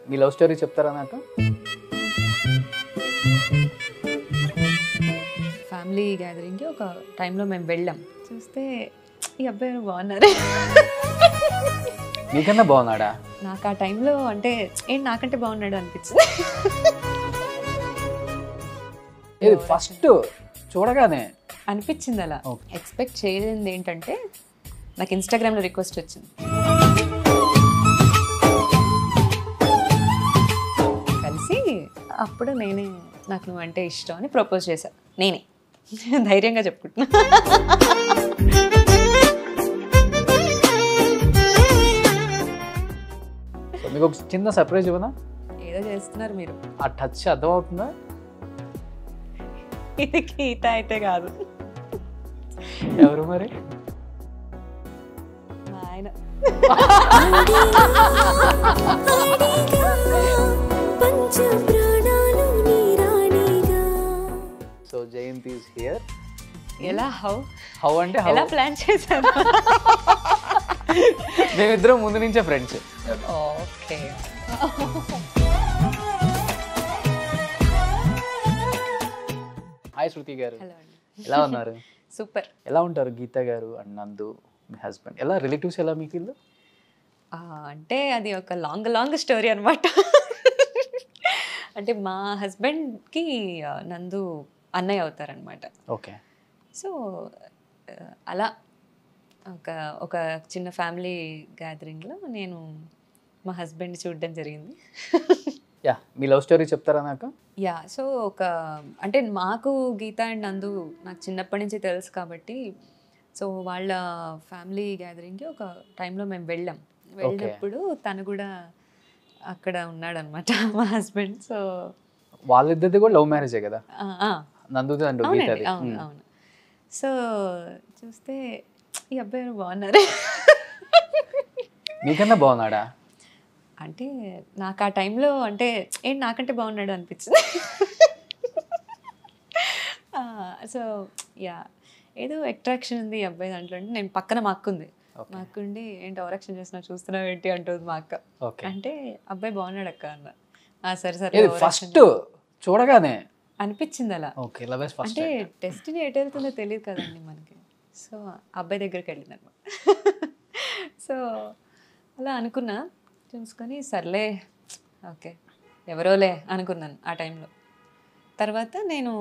మీ love story చెప్తారా నాకు? Family గ్యాదరింగ్కి ఒక టైంలో మేము వెళ్ళాం. చూస్తే ఈ అబ్బాయి బాగున్నారు. మీకన్నా బాగున్నాడా? నాకు ఆ టైంలో అంటే ఏంటి నాకంటే బాగున్నాడు అనిపించింది. ఇది ఫస్ట్ చూడగానే అనిపించింది అలా. ఎక్స్పెక్ట్ చేయలేనిది ఏంటంటే నాకు ఇన్స్టాగ్రామ్లో రిక్వెస్ట్ వచ్చింది. కలిసి అప్పుడు నేనే నాకు నువ్వు అంటే ఇష్టం అని ప్రపోజ్ చేశా. నేనే ధైర్యంగా చెప్పుకుంటున్నా. మీకు ఒక చిన్న సర్ప్రైజ్ ఇవ్వనా? ఏదో చేస్తున్నారు మీరు. ఆ టచ్ అర్థమవుతుందా? ఇది గీత అయితే కాదు. ఎవరు మరి? మా ఆయన. So Jayanthi is here. ఎలా హౌ అంటే ఎలా ప్లాన్ చేశారు? మేమిద్దరం ముందు నుంచే ఫ్రెండ్స్. ఓకే. హాయ్ శృతి గారు. హలో అండి. ఎలా ఉన్నారు? సూపర్. ఎలా ఉంటారు గీత గారు అండ్ నందు మీ హస్బెండ్? ఎలా రిలేటివ్స్ ఎలా మీకు ఇల్లు? అంటే అది ఒక లాంగ్ స్టోరీ అనమాట. అంటే మా హస్బెండ్కి నందు అన్నయ్య అవుతారనమాట. ఓకే. సో అలా ఒక చిన్న ఫ్యామిలీ గ్యాదరింగ్లో నేను మా హస్బెండ్ చూడడం జరిగింది. యా, మీ లవ్ స్టోరీ చెప్తారా నాకు? యా, సో అంటే మాకు గీత అండ్ నందు నాకు చిన్నప్పటి నుంచి తెలుసు కాబట్టి సో వాళ్ళ ఫ్యామిలీ గ్యాదరింగ్కి ఒక టైంలో మేము వెళ్ళినప్పుడు తను కూడా అక్కడ ఉన్నాడనమాట మా హస్బెండ్. సో వాళ్ళిద్దరిది కూడా లవ్ మ్యారేజే కదా? నందుది అండ్ గీతది. అవును. సో చూస్తే ఈ అబ్బాయి బాగున్నారు. మీకన్నా బాగున్నాడా? అంటే నాకు ఆ టైంలో అంటే ఏంటి నాకంటే బాగున్నాడు అనిపించింది. సో యా, ఏదో అట్రాక్షన్ ఉంది ఈ అబ్బాయి దాంట్లో. అంటే నేను పక్కన మా అక్క ఉంది. మా అక్క ఉండి ఏంటి ఓవరాక్షన్ చేస్తున్నా చూస్తున్నావు ఏంటి అంటుంది మా అక్క. అంటే అబ్బాయి బాగున్నాడు అక్క అన్న. సరే ఫస్ట్ చూడగానే అనిపించింది అలా. అంటే డెస్టినీ ఎటు వెళ్తుందో తెలియదు కదండి మనకి. సో అబ్బాయి దగ్గరికి వెళ్ళింది అనమాట. సో అలా అనుకున్నా, చూసుకొని సర్లే ఓకే ఎవరోలే అనుకున్నాను ఆ టైంలో. తర్వాత నేను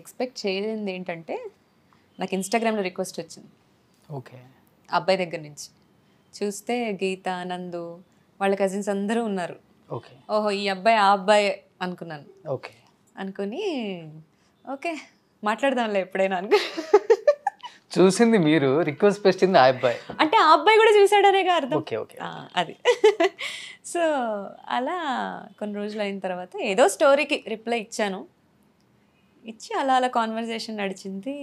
ఎక్స్పెక్ట్ చేయలేనిది ఏంటంటే నాకు ఇన్స్టాగ్రామ్లో రిక్వెస్ట్ వచ్చింది. ఓకే. అబ్బాయి దగ్గర నుంచి. చూస్తే గీత, నందు వాళ్ళ కజిన్స్ అందరూ ఉన్నారు. ఓకే. ఓహో ఈ అబ్బాయి ఆ అబ్బాయి అనుకున్నాను. ఓకే. అనుకుని ఓకే మాట్లాడదాంలే ఎప్పుడైనా చూసింది మీరు, రిక్వెస్ట్ పెట్టింది ఆ అబ్బాయి. అంటే ఆ అబ్బాయి కూడా చూసాడనేగా అర్థం. Okay okay. అది. సో అలా కొన్ని రోజులు అయిన తర్వాత ఏదో స్టోరీకి రిప్లై ఇచ్చాను. ఇచ్చి అలా అలా కాన్వర్జేషన్ నడిచింది.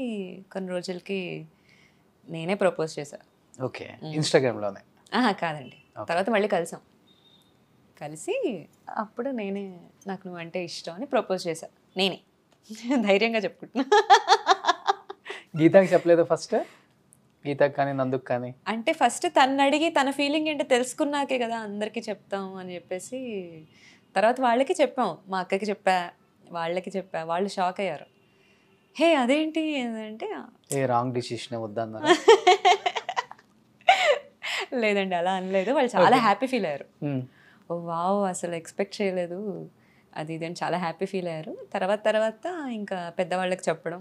కొన్ని రోజులకి నేనే ప్రపోజ్ చేశాను. ఓకే. ఇన్స్టాగ్రామ్లోనే? కాదండి, తర్వాత మళ్ళీ కలిసి అప్పుడు నేనే నాకు నువ్వు అంటే ఇష్టం అని ప్రపోజ్ చేశా. నేనే ధైర్యంగా చెప్పుకుంటున్నా. గీతకి చెప్పలేదు ఫస్ట్? గీతకి కానీ నందుకు కానీ? అంటే ఫస్ట్ తను అడిగి తన ఫీలింగ్ ఏంటో తెలుసుకున్నాకే కదా అందరికీ చెప్తాం అని చెప్పేసి తర్వాత వాళ్ళకి చెప్పాం. మా అక్కకి చెప్పా, వాళ్ళకి చెప్పా. వాళ్ళు షాక్ అయ్యారు. హే అదేంటి అంటే రాంగ్ డిసిషన్ వద్దన్నారు. లేదండి అలా అనలేదు. వాళ్ళు చాలా హ్యాపీ ఫీల్ అయ్యారు. ఓ వావ్ అసలు ఎక్స్పెక్ట్ చేయలేదు అది ఇది అని చాలా హ్యాపీ ఫీల్ అయ్యారు. తర్వాత ఇంకా పెద్దవాళ్ళకి చెప్పడం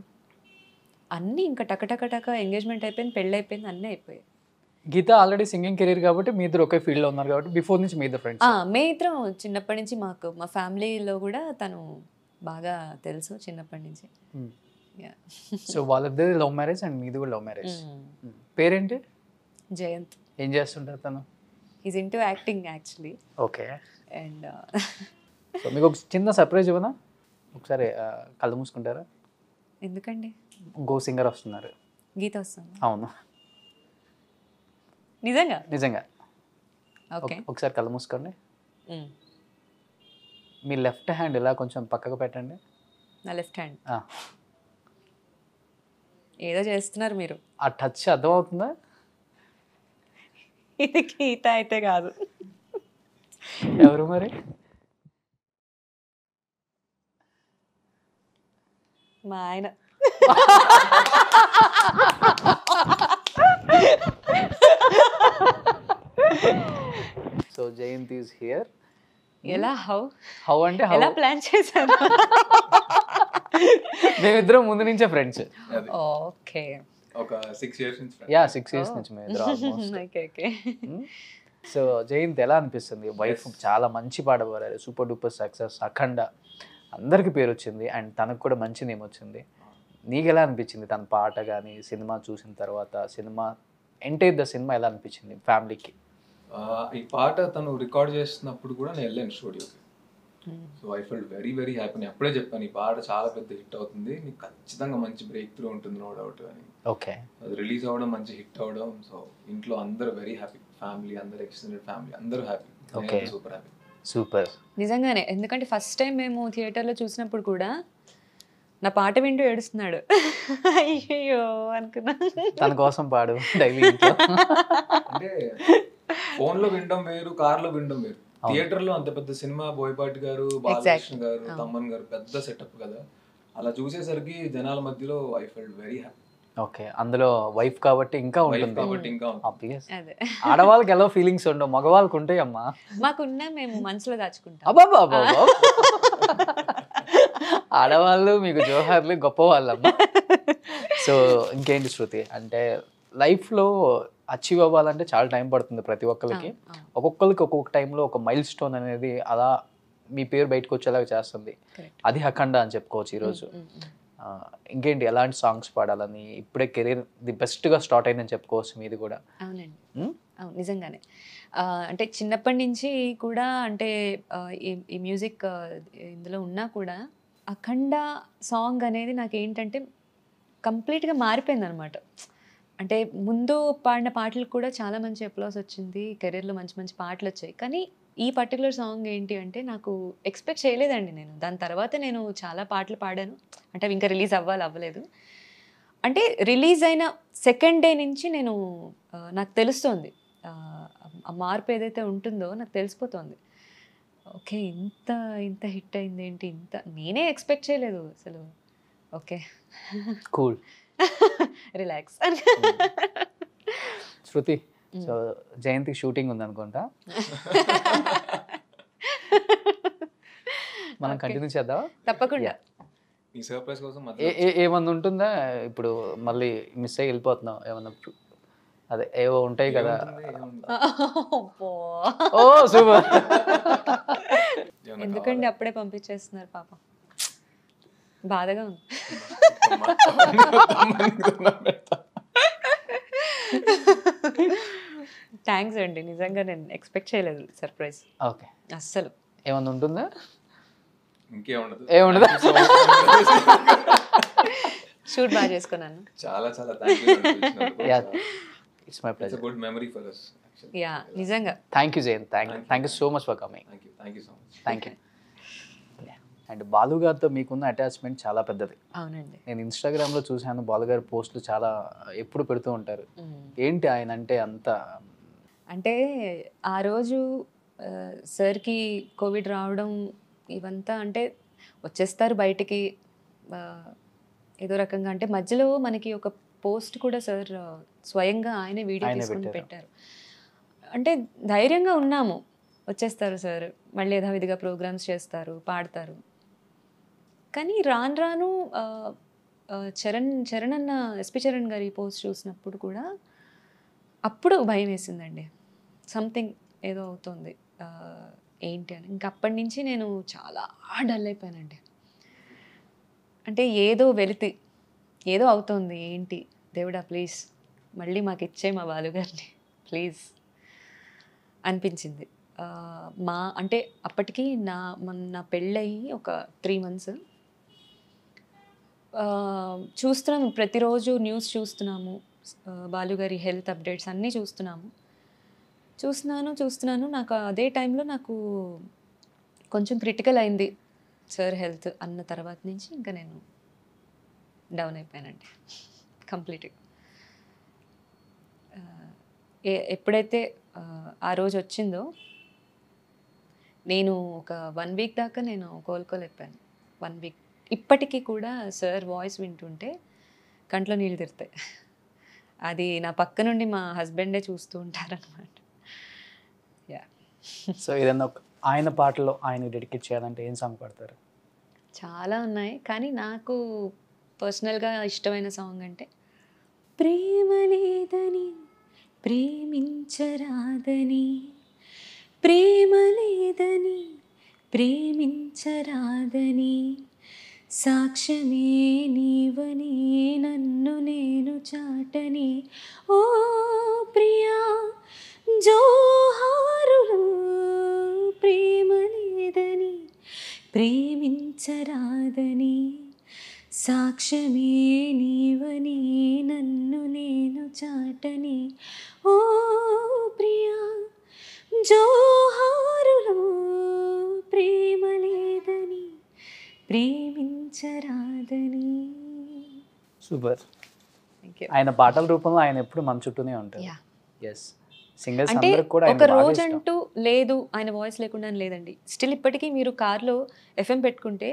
అన్నీ ఇంకా టక ఎంగేజ్మెంట్ అయిపోయింది, పెళ్ళి అయిపోయింది, అన్నీ అయిపోయాయి. గీత ఆల్రెడీ సింగింగ్ కెరీర్ కాబట్టి మీ ఇద్దరు ఒకే ఫీల్డ్లో ఉన్నారు కాబట్టి బిఫోర్ నుంచి మీ ఇద్దరు ఫ్రెండ్స్? మే ఇద్దరం చిన్నప్పటి నుంచి మా ఫ్యామిలీలో కూడా తను బాగా తెలుసు చిన్నప్పటి నుంచి. సో వాళ్ళిద్దరి లవ్ మ్యారేజ్ అండ్ మీది కూడా లవ్ మ్యారేజ్. పేరేంటి? జయంత్. ఏం చేస్తుంటారు తను? Is into acting actually. Okay. And so మీకు ఒక చిన్న సర్ప్రైజ్ ఇవ్వనా? ఒకసారి కళ్ళు మూసుకుంటారా? ఎందుకండి? గో సింగర్ వస్తున్నారు. గీత వస్తుంది? అవును. నిజంగా. ఓకే. ఒకసారి కళ్ళు మూసుకోండి. మీ లెఫ్ట్ హ్యాండ్ ఇలా కొంచెం పక్కకు పెట్టండి. నా లెఫ్ట్ హ్యాండ్. ఏదో చేస్తున్నారు మీరు. ఆ టచ్ అర్థమవుతుందా? ఇది గీత అయితే కాదు. ఎవరు మరి? మా ఆయన. So Jayant is here. ఎలా హౌ అంటే ఎలా ప్లాన్ చేశారు? మేమిద్దరం ముందు నుంచే ఫ్రెండ్స్. ఓకే. ఒక 6 years నుంచి. యా 6 years నుంచి మేమిద్దరం almost. Okay okay. So Jayant ఎలా అనిపిస్తుంది? వైఫ్ చాలా మంచి పాట పాడారు, సూపర్ డూపర్ సక్సెస్, అఖండ అందరికి పేరు వచ్చింది అండ్ తనకు కూడా మంచి నేమ్ వచ్చింది. నీకు ఎలా అనిపించింది తన పాట కానీ సినిమా చూసిన తర్వాత? సినిమా ఎంటైర్ ద సినిమా ఎలా అనిపించింది ఫ్యామిలీకి? ఈ పాట తను రికార్డ్ చేస్తున్నప్పుడు కూడా నేను వెళ్ళాను స్టూడియోకి. So I felt very very happy. నేను అప్పుడే చెప్పాను ఈ పాట చాలా పెద్ద హిట్ అవుతుంది, నీకు ఖచ్చితంగా మంచి బ్రేక్ త్రూ ఉంటుంది, నో డౌట్ అని. ఓకే. అది రిలీజ్ అవ్వడం, మంచి హిట్ అవ్వడం, సో ఇంట్లో అందరూ వెరీ హ్యాపీ, ఫ్యామిలీ అందరూ, ఎక్స్టెండెడ్ ఫ్యామిలీ అందరూ happy. Okay, super happy. Super. నిజంగానే, ఎందుకంటే ఫస్ట్ టైం మేము థియేటర్లో చూసినప్పుడు కూడా నా పాట వింటూ ఏడుస్తున్నాడు. అయ్యో అనుకున్నా. తన కోసం పాడు డైలీ. అంటే ఫోన్ లో వినడం వేరు, కార్ లో వినడం వేరు. థియేటర్ లో అంత పెద్ద సినిమా, బోయపాటి గారు, బాలకృష్ణ గారు, తమ్మన్ గారు, పెద్ద సెటప్ కదా, అలా చూసేసరికి జనాల మధ్యలో I felt very happy. Okay, అందులో వైఫ్ కాబట్టి ఇంకా ఉంటుంది కాబట్టి ఇంకా ఆబ్వియస్. ఆడవాళ్ళకి ఎలా ఫీలింగ్స్ ఉండవు, మగవాళ్ళకి ఉంటాయి అమ్మా. మాకున్నా మేము మనసులో దాచుకుంటాం. అబ్బాబా ఆడవాళ్ళు మీకు జోహార్లు, గొప్ప వాళ్ళమ్మా. సో ఇంకేంటి శృతి, అంటే లైఫ్లో అచీవ్ అవ్వాలంటే చాలా టైం పడుతుంది ప్రతి ఒక్కరికి. ఒక్కొక్కరికి ఒక్కొక్క టైంలో ఒక మైల్ స్టోన్ అనేది అలా మీ పేరు బయటకు వచ్చేలాగా చేస్తుంది. అది అఖండ అని చెప్పుకోవచ్చు ఈరోజు. ఇంకేంటి, ఎలాంటి సాంగ్స్ పాడాలని ఇప్పుడే కెరీర్ ది బెస్ట్గా స్టార్ట్ అయిందని చెప్పుకోవచ్చు మీది కూడా. అవునండి, అవును నిజంగానే. అంటే చిన్నప్పటి నుంచి కూడా అంటే ఈ మ్యూజిక్ ఇందులో ఉన్నా కూడా అఖండ సాంగ్ అనేది నాకు ఏంటంటే కంప్లీట్గా మారిపోయింది అనమాట. అంటే ముందు పాడిన పాటలకు కూడా చాలా మంచి అప్లాస్ వచ్చింది, కెరీర్లో మంచి మంచి పాటలు వచ్చాయి. కానీ ఈ పర్టికులర్ సాంగ్ ఏంటి అంటే నాకు ఎక్స్పెక్ట్ చేయలేదండి నేను. దాని తర్వాత నేను చాలా పాటలు పాడాను, అంటే అవి ఇంకా రిలీజ్ అవ్వలేదు. అంటే రిలీజ్ అయిన సెకండ్ డే నుంచి నేను నాకు తెలుస్తోంది ఆ మార్పు ఏదైతే ఉంటుందో నాకు తెలిసిపోతుంది. ఓకే, ఇంత ఇంత హిట్ అయింది ఏంటి, ఇంత నేనే ఎక్స్పెక్ట్ చేయలేదు అసలు. Okay, cool, relax. Shruti, so జయంతికి షూటింగ్ ఉంది అనుకుంటా, మనం కంటిన్యూ చేద్దాం. తప్పకుండా. ఈ సర్ప్రైజ్ కోసం ఏమన్నా ఉంటుందా ఇప్పుడు? మళ్ళీ మిస్ అయ్యి వెళ్ళిపోతున్నాం ఏమన్నా? అదే ఏవో ఉంటాయి కదా. ఓ సూపర్. ఎందుకండి అప్పుడే పంపించేస్తున్నారు పాపం, బాధగా ఉంది. థ్యాంక్స్ అండి, నిజంగా నేను ఎక్స్పెక్ట్ చేయలేదు సర్ప్రైజ్. ఓకే, అస్సలు. ఏమన్నా ఉంటుందా? ఇంకేముండదు, ఏముండదా? షూట్ బాగా చేసుకున్నాను. చాలా చాలా thank you. It's my pleasure. It's a good memory for us actually. Yeah, నిజంగా. Thank you Jayanth, thank you so much for coming. Thank you so much. Thank you. And Balu గారితో మీకున్న అటాచ్మెంట్ చాలా పెద్దది. అవునండి. నేను ఇన్స్టాగ్రామ్లో చూశాను, బాలు గారి పోస్టులు చాలా ఎప్పుడు పెడుతూ ఉంటారు. ఏంటి ఆయన అంటే అంత? అంటే ఆ రోజు సార్కి కోవిడ్ రావడం ఇవంతా, అంటే వచ్చేస్తారు బయటికి ఏదో రకంగా. అంటే మధ్యలో మనకి ఒక పోస్ట్ కూడా సార్ స్వయంగా ఆయనే వీడియో తీసుకొని పెట్టారు. అంటే ధైర్యంగా ఉన్నాము, వచ్చేస్తారు సార్, మళ్ళీ యథావిధిగా ప్రోగ్రామ్స్ చేస్తారు, పాడతారు. కానీ రాను రాను చరణ్ అన్న ఎస్పి చరణ్ గారి పోస్ట్ చూసినప్పుడు కూడా అప్పుడు భయం వేసిందండి. సంథింగ్ ఏదో అవుతుంది ఏంటి అని. ఇంకా అప్పటి నుంచి నేను చాలా డల్ అయిపోయానండి. అంటే ఏదో వెలితి, ఏదో అవుతుంది, ఏంటి దేవుడా ప్లీజ్ మళ్ళీ మాకు ఇచ్చే మా బాలుగారిని ప్లీజ్ అనిపించింది. అంటే అప్పటికి నా పెళ్ళయి ఒక 3 months చూస్తున్నాము, ప్రతిరోజు న్యూస్ చూస్తున్నాము, బాలుగారి హెల్త్ అప్డేట్స్ అన్నీ చూస్తున్నాను. నాకు అదే టైంలో నాకు కొంచెం క్రిటికల్ అయింది సార్ హెల్త్ అన్న తర్వాత నుంచి ఇంకా నేను డౌన్ అయిపోయానండి కంప్లీట్గా. ఎప్పుడైతే ఆ రోజు వచ్చిందో నేను ఒక 1 వీక్ దాకా నేను కోలుకోలేకపోయాను. 1 వీక్ ఇప్పటికీ కూడా సార్ వాయిస్ వింటుంటే కంట్లో నీళ్ళు తిరుతాయి. అది నా పక్క నుండి మా హస్బెండే చూస్తూ ఉంటారనమాట. యా సో ఏదన్నా ఆయన పాటలో ఆయన డెడికేట్ చేయాలంటే ఏం సాంగ్ పాడతారు? చాలా ఉన్నాయి, కానీ నాకు పర్సనల్గా ఇష్టమైన సాంగ్ అంటే ప్రేమ లేదని ప్రేమించరాదని, ప్రేమ లేదని ప్రేమించరాదని, సాక్ష్యమే నీవని నన్ను నేను చాటని, ఓ ప్రియా జోహారులు, ప్రేమ లేదని ప్రేమించరాదని, సాక్ష్యమే నీవని నన్ను నేను చాటని, ఓ ప్రియా జోహారులు, ప్రేమ లేదని ప్రేమించరాదని. సూపర్. Thank you. ఆయన పాటల రూపంలో ఆయన ఎప్పుడు మన చుట్టూనే ఉంటారు. యా ఎస్, సింగర్స్ అంటే అందరికి కూడా ఆయన ఒక బాగా రోజు ఇష్టం. అంటూ లేదు ఆయన వాయిస్ లేకుండా అని లేదండి. స్టిల్ ఇప్పటికీ మీరు కార్లో ఎఫ్ఎం పెట్టుకుంటే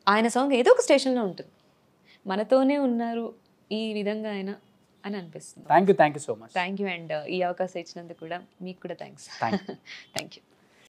ఆయన సాంగ్ ఏదో ఒక స్టేషన్లో ఉంటుంది. మనతోనే ఉన్నారు ఈ విధంగా ఆయన అని అనిపిస్తుంది. Thank you so much. Thank you. And ఈ అవకాశం ఇచ్చినందుకు కూడా మీకు కూడా thanks. Thank you. Thank you.